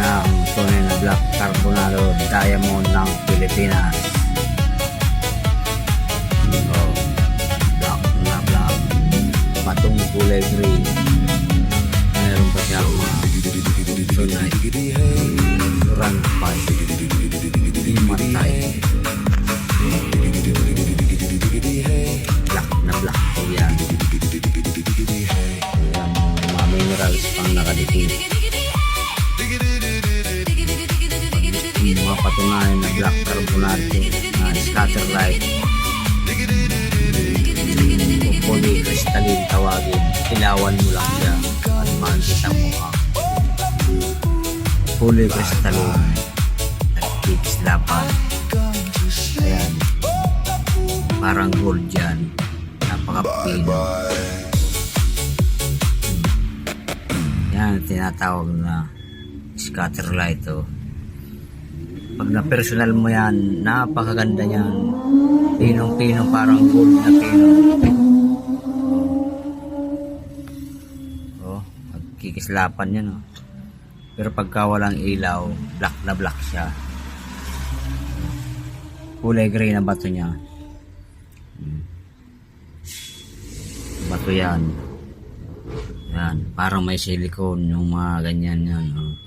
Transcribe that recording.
ang tunay na black carbonado diamond ng Pilipinas. Oh, black na black. Batong kulay green. Meron pa siyang mga tunay. Run pipe. Imatay. Black na black po yan. Ayan, mga minerals pang nakadikit. Mga patunayan na black carbonate na scatter light o polycrystalline tawagin. Ilawan mo lang siya at makikita mo ang polycrystalline at kikislapan. Ayan, parang gold yan, napakapino. Yan tinatawag na scatter light. Pag na personal mo yan, napakaganda yan. Pinong-pino, parang gold na pino. Oh, magkikislapan yan. Oh. Pero pagka walang ilaw, black na black siya. Kulay gray na bato niya. Bato yan. Yan, parang may silicone yung mga ganyan yan. Oh.